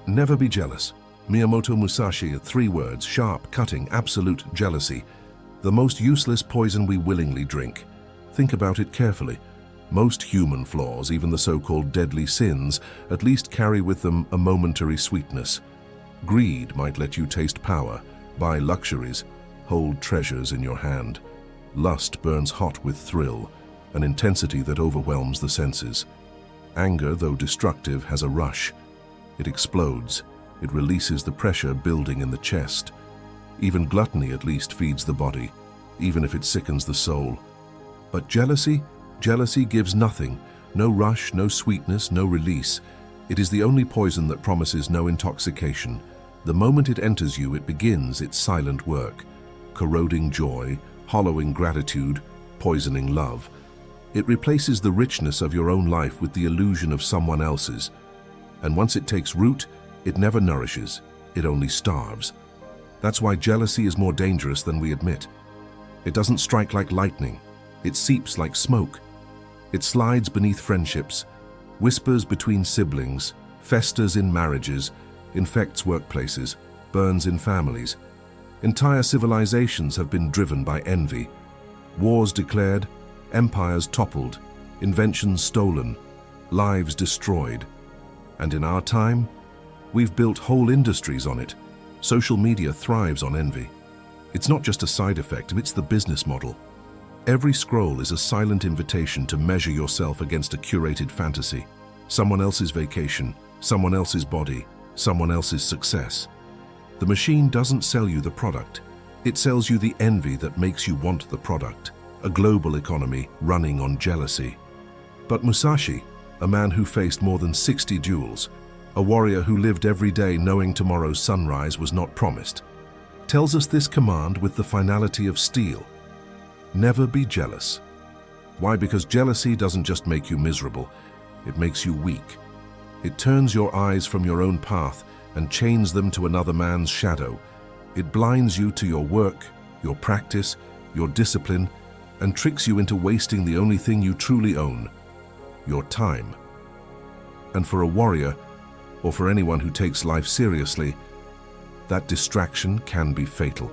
Never be jealous. Miyamoto Musashi, 3 words, sharp, cutting, absolute jealousy. The most useless poison we willingly drink. Think about it carefully. Most human flaws, even the so-called deadly sins, at least carry with them a momentary sweetness. Greed might let you taste power, buy luxuries, hold treasures in your hand. Lust burns hot with thrill, an intensity that overwhelms the senses. Anger, though destructive, has a rush. It explodes. It releases the pressure building in the chest. Even gluttony at least feeds the body, even if it sickens the soul. But jealousy gives nothing. No rush, no sweetness, no release. It is the only poison that promises no intoxication. The moment it enters you, it begins its silent work, corroding joy, hollowing gratitude, poisoning love. It replaces the richness of your own life with the illusion of someone else's. And once it takes root, it never nourishes, it only starves. That's why jealousy is more dangerous than we admit. It doesn't strike like lightning. It seeps like smoke. It slides beneath friendships, whispers between siblings, festers in marriages, infects workplaces, burns in families. Entire civilizations have been driven by envy. Wars declared, empires toppled, inventions stolen, lives destroyed. And in our time, we've built whole industries on it. Social media thrives on envy. It's not just a side effect, it's the business model. Every scroll is a silent invitation to measure yourself against a curated fantasy. Someone else's vacation, someone else's body, someone else's success. The machine doesn't sell you the product. It sells you the envy that makes you want the product. A global economy running on jealousy. But Musashi, a man who faced more than 60 duels, a warrior who lived every day knowing tomorrow's sunrise was not promised, tells us this command with the finality of steel. Never be jealous. Why? Because jealousy doesn't just make you miserable, it makes you weak. It turns your eyes from your own path and chains them to another man's shadow. It blinds you to your work, your practice, your discipline, and tricks you into wasting the only thing you truly own, your time. And for a warrior, or for anyone who takes life seriously, that distraction can be fatal.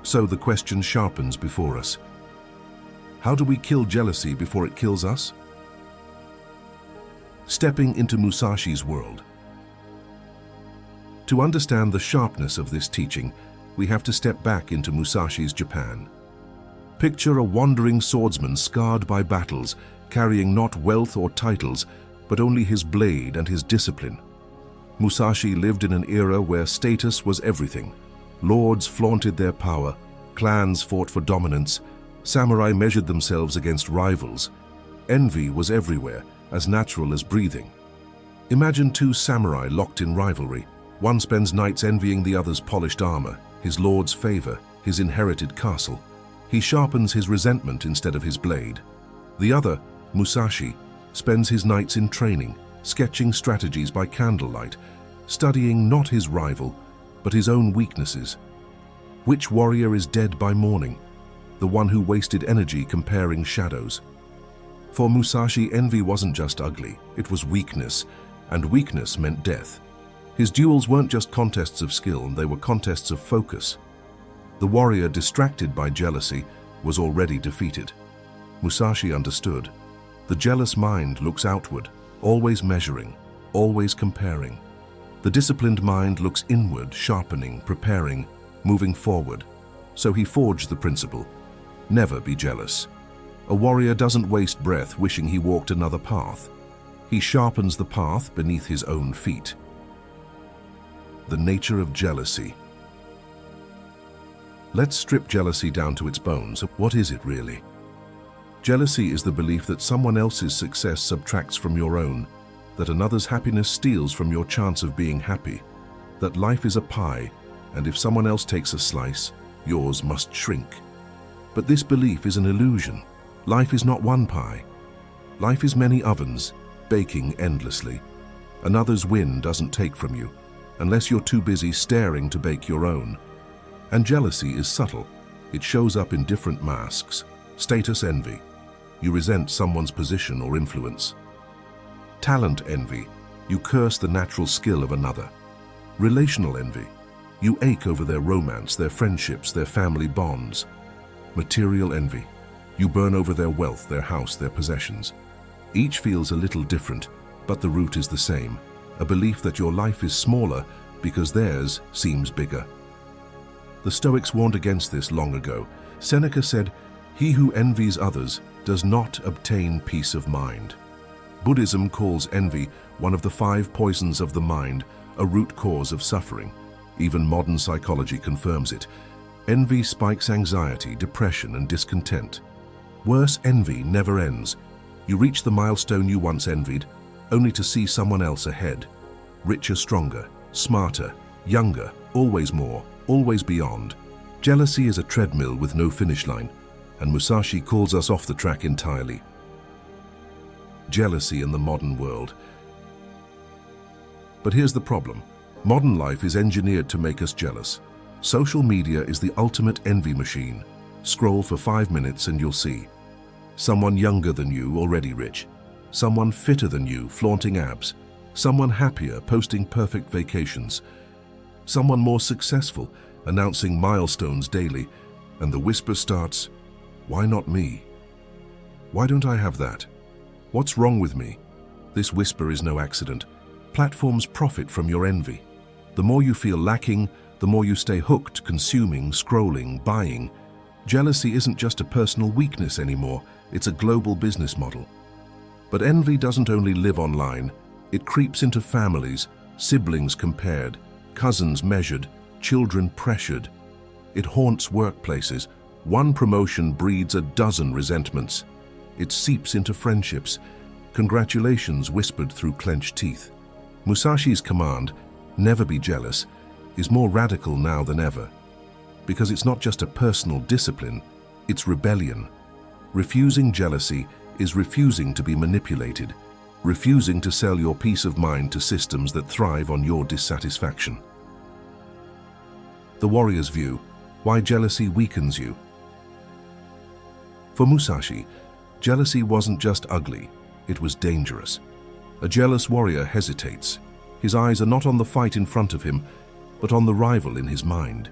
So the question sharpens before us. How do we kill jealousy before it kills us? Stepping into Musashi's world. To understand the sharpness of this teaching, we have to step back into Musashi's Japan. Picture a wandering swordsman scarred by battles, carrying not wealth or titles, but only his blade and his discipline. Musashi lived in an era where status was everything. Lords flaunted their power, clans fought for dominance, samurai measured themselves against rivals. Envy was everywhere, as natural as breathing. Imagine 2 samurai locked in rivalry. One spends nights envying the other's polished armor, his lord's favor, his inherited castle. He sharpens his resentment instead of his blade. The other, Musashi, spends his nights in training, sketching strategies by candlelight, studying not his rival, but his own weaknesses. Which warrior is dead by morning? The one who wasted energy comparing shadows. For Musashi, envy wasn't just ugly, it was weakness, and weakness meant death. His duels weren't just contests of skill, they were contests of focus. The warrior, distracted by jealousy, was already defeated. Musashi understood. The jealous mind looks outward, always measuring, always comparing. The disciplined mind looks inward, sharpening, preparing, moving forward. So he forged the principle: never be jealous. A warrior doesn't waste breath wishing he walked another path. He sharpens the path beneath his own feet. The nature of jealousy. Let's strip jealousy down to its bones. What is it really? Jealousy is the belief that someone else's success subtracts from your own, that another's happiness steals from your chance of being happy, that life is a pie, and if someone else takes a slice, yours must shrink. But this belief is an illusion. Life is not one pie. Life is many ovens, baking endlessly. Another's win doesn't take from you, unless you're too busy staring to bake your own. And jealousy is subtle. It shows up in different masks. Status envy. You resent someone's position or influence. Talent envy. You curse the natural skill of another. Relational envy. You ache over their romance, their friendships, their family bonds. Material envy. You burn over their wealth, their house, their possessions. Each feels a little different, but the root is the same, a belief that your life is smaller because theirs seems bigger. The Stoics warned against this long ago. Seneca said, "He who envies others does not obtain peace of mind." Buddhism calls envy one of the 5 poisons of the mind, a root cause of suffering. Even modern psychology confirms it. Envy spikes anxiety, depression, and discontent. Worse, envy never ends. You reach the milestone you once envied, only to see someone else ahead. Richer, stronger, smarter, younger, always more, always beyond. Jealousy is a treadmill with no finish line, and Musashi calls us off the track entirely. Jealousy in the modern world. But here's the problem. Modern life is engineered to make us jealous. Social media is the ultimate envy machine. Scroll for 5 minutes and you'll see. Someone younger than you, already rich. Someone fitter than you, flaunting abs. Someone happier, posting perfect vacations. Someone more successful, announcing milestones daily. And the whisper starts, "Why not me? Why don't I have that? What's wrong with me?" This whisper is no accident. Platforms profit from your envy. The more you feel lacking, the more you stay hooked, consuming, scrolling, buying. Jealousy isn't just a personal weakness anymore, it's a global business model. But envy doesn't only live online, it creeps into families, siblings compared, cousins measured, children pressured. It haunts workplaces. One promotion breeds a dozen resentments. It seeps into friendships. Congratulations whispered through clenched teeth. Musashi's command, "Never be jealous," is more radical now than ever. Because it's not just a personal discipline, it's rebellion. Refusing jealousy is refusing to be manipulated, refusing to sell your peace of mind to systems that thrive on your dissatisfaction. The warrior's view, why jealousy weakens you. For Musashi, jealousy wasn't just ugly, it was dangerous. A jealous warrior hesitates. His eyes are not on the fight in front of him, but on the rival in his mind.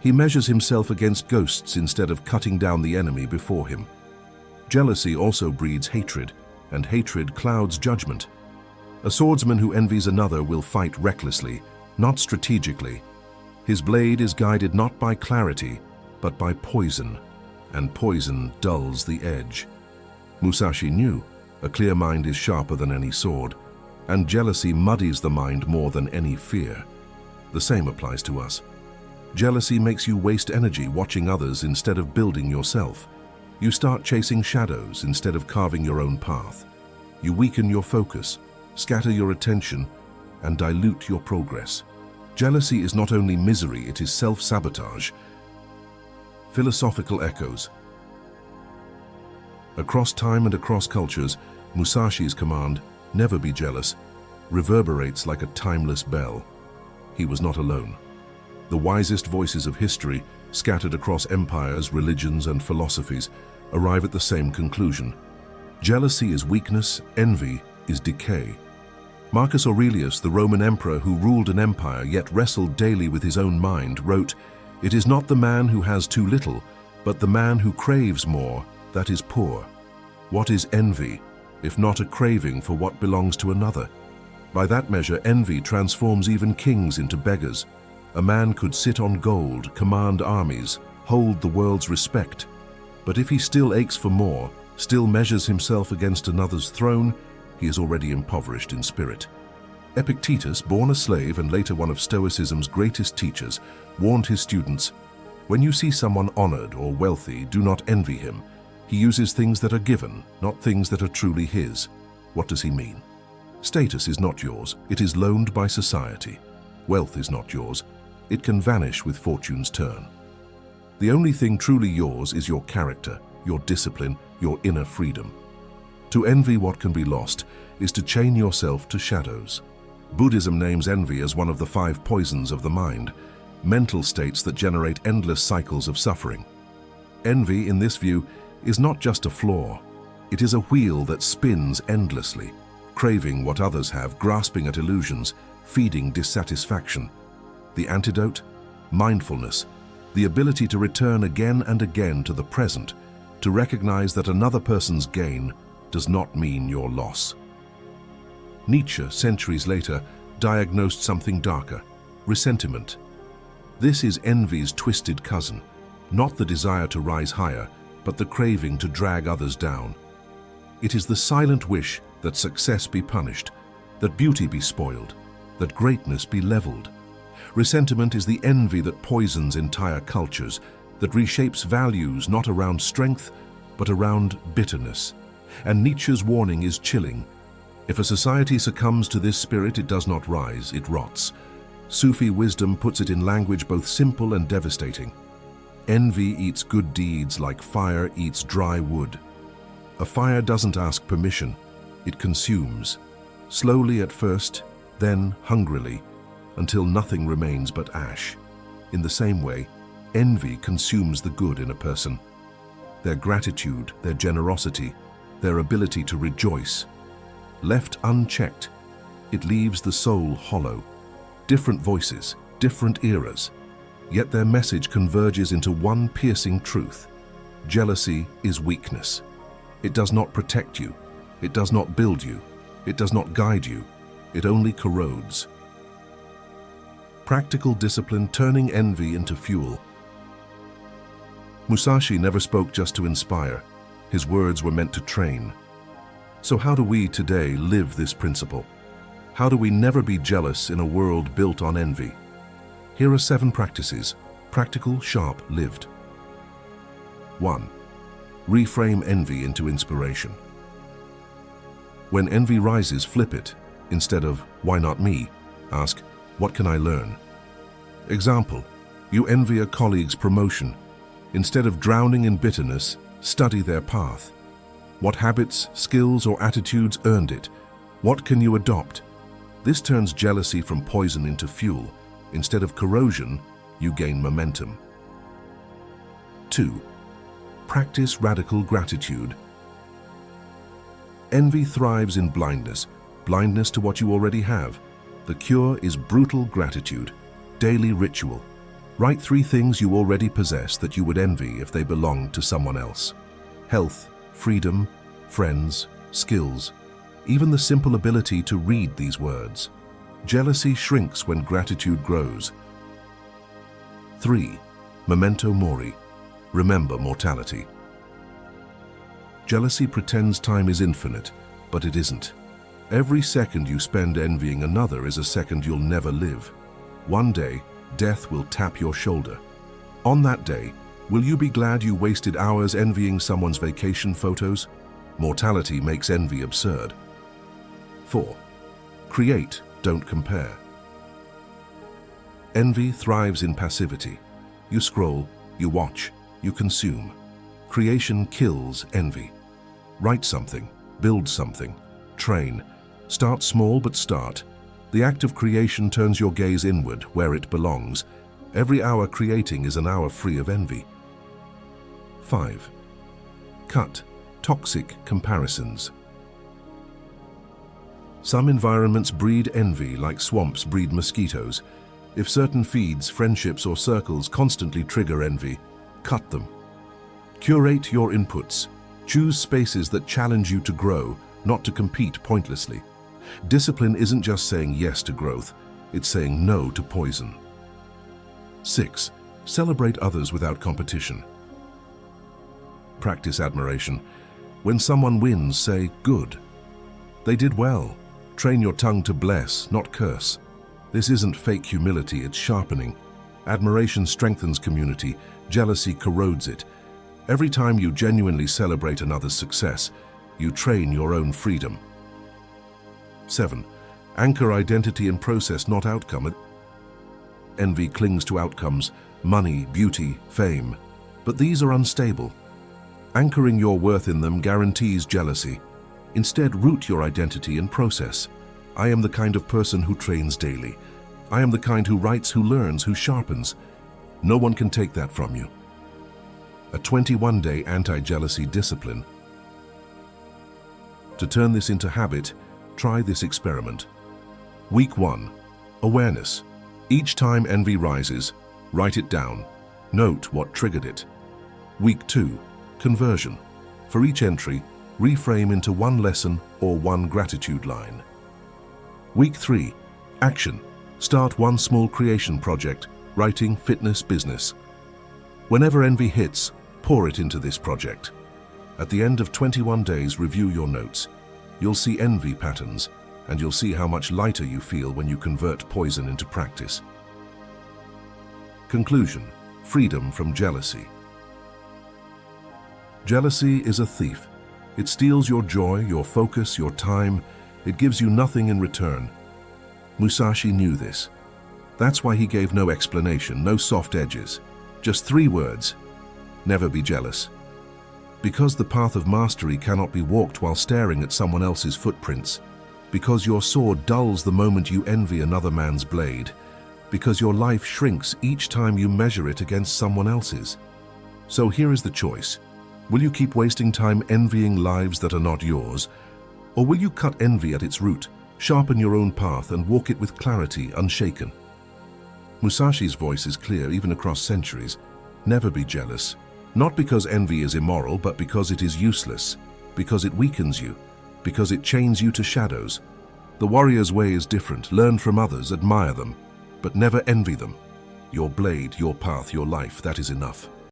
He measures himself against ghosts instead of cutting down the enemy before him. Jealousy also breeds hatred, and hatred clouds judgment. A swordsman who envies another will fight recklessly, not strategically. His blade is guided not by clarity, but by poison, and poison dulls the edge. Musashi knew a clear mind is sharper than any sword, and jealousy muddies the mind more than any fear. The same applies to us. Jealousy makes you waste energy watching others instead of building yourself. You start chasing shadows instead of carving your own path. You weaken your focus, scatter your attention, and dilute your progress. Jealousy is not only misery, it is self-sabotage. Philosophical echoes. Across time and across cultures, Musashi's command, "Never be jealous," reverberates like a timeless bell. He was not alone. The wisest voices of history, scattered across empires, religions, and philosophies, arrive at the same conclusion. Jealousy is weakness, envy is decay. Marcus Aurelius, the Roman emperor who ruled an empire yet wrestled daily with his own mind, wrote, "It is not the man who has too little, but the man who craves more, that is poor." What is envy, if not a craving for what belongs to another? By that measure, envy transforms even kings into beggars. A man could sit on gold, command armies, hold the world's respect. But if he still aches for more, still measures himself against another's throne, he is already impoverished in spirit. Epictetus, born a slave and later one of Stoicism's greatest teachers, warned his students, "When you see someone honored or wealthy, do not envy him. He uses things that are given, not things that are truly his." What does he mean? Status is not yours, it is loaned by society. Wealth is not yours, it can vanish with fortune's turn. The only thing truly yours is your character, your discipline, your inner freedom. To envy what can be lost is to chain yourself to shadows. Buddhism names envy as one of the 5 poisons of the mind, mental states that generate endless cycles of suffering. Envy, in this view, is not just a flaw. It is a wheel that spins endlessly. craving what others have, grasping at illusions, feeding dissatisfaction. The antidote? Mindfulness, the ability to return again and again to the present, to recognize that another person's gain does not mean your loss. Nietzsche, centuries later, diagnosed something darker: resentment. This is envy's twisted cousin, not the desire to rise higher, but the craving to drag others down. It is the silent wish that success be punished, that beauty be spoiled, that greatness be leveled. Resentment is the envy that poisons entire cultures, that reshapes values not around strength, but around bitterness. And Nietzsche's warning is chilling. If a society succumbs to this spirit, it does not rise, it rots. Sufi wisdom puts it in language both simple and devastating. Envy eats good deeds like fire eats dry wood. A fire doesn't ask permission, it consumes. Slowly at first, then hungrily, until nothing remains but ash. In the same way, envy consumes the good in a person. Their gratitude, their generosity, their ability to rejoice. Left unchecked, it leaves the soul hollow. Different voices, different eras, yet their message converges into one piercing truth. Jealousy is weakness. It does not protect you. It does not build you. It does not guide you. It only corrodes. Practical discipline turning envy into fuel. Musashi never spoke just to inspire. His words were meant to train. So how do we today live this principle? How do we never be jealous in a world built on envy? Here are 7 practices, practical, sharp, lived. 1. Reframe envy into inspiration. When envy rises, flip it. Instead of, "Why not me?" ask, "What can I learn?" Example, you envy a colleague's promotion. Instead of drowning in bitterness, study their path. What habits, skills, or attitudes earned it? What can you adopt? This turns jealousy from poison into fuel. Instead of corrosion, you gain momentum. 2. Practice radical gratitude. Envy thrives in blindness, blindness to what you already have. The cure is brutal gratitude, daily ritual. Write 3 things you already possess that you would envy if they belonged to someone else. Health, freedom, friends, skills, even the simple ability to read these words. Jealousy shrinks when gratitude grows. 3. Memento mori. Remember mortality. Jealousy pretends time is infinite, but it isn't. Every second you spend envying another is a second you'll never live. One day, death will tap your shoulder. On that day, will you be glad you wasted hours envying someone's vacation photos? Mortality makes envy absurd. 4. Create, don't compare. Envy thrives in passivity. You scroll, you watch, you consume. Creation kills envy. Write something, build something, train. Start small but start. The act of creation turns your gaze inward, where it belongs. Every hour creating is an hour free of envy. 5. Cut toxic comparisons. Some environments breed envy like swamps breed mosquitoes. If certain feeds, friendships, or circles constantly trigger envy, cut them. Curate your inputs. Choose spaces that challenge you to grow, not to compete pointlessly. Discipline isn't just saying yes to growth, it's saying no to poison. 6. Celebrate others without competition. Practice admiration. When someone wins, say, "Good. They did well." Train your tongue to bless, not curse. This isn't fake humility, it's sharpening. Admiration strengthens community, jealousy corrodes it. Every time you genuinely celebrate another's success, you train your own freedom. 7. Anchor identity in process, not outcome. Envy clings to outcomes, money, beauty, fame. But these are unstable. Anchoring your worth in them guarantees jealousy. Instead, root your identity in process. I am the kind of person who trains daily. I am the kind who writes, who learns, who sharpens. No one can take that from you. A 21-day anti-jealousy discipline. To turn this into habit, Try this experiment. Week 1. Awareness. Each time envy rises, write it down. Note what triggered it. Week 2. Conversion. For each entry, reframe into one lesson or one gratitude line. Week 3. Action. Start one small creation project, writing, fitness, business. Whenever envy hits, pour it into this project. At the end of 21 days, review your notes. You'll see envy patterns, and you'll see how much lighter you feel when you convert poison into practice. Conclusion: freedom from jealousy. Jealousy is a thief. It steals your joy, your focus, your time. It gives you nothing in return. Musashi knew this. That's why he gave no explanation, no soft edges. Just 3 words: never be jealous. Because the path of mastery cannot be walked while staring at someone else's footprints. Because your sword dulls the moment you envy another man's blade. Because your life shrinks each time you measure it against someone else's. So here is the choice. Will you keep wasting time envying lives that are not yours? Or will you cut envy at its root, sharpen your own path and walk it with clarity, unshaken? Musashi's voice is clear even across centuries. Never be jealous. Not because envy is immoral, but because it is useless, because it weakens you, because it chains you to shadows. The warrior's way is different. Learn from others, admire them, but never envy them. Your blade, your path, your life, that is enough.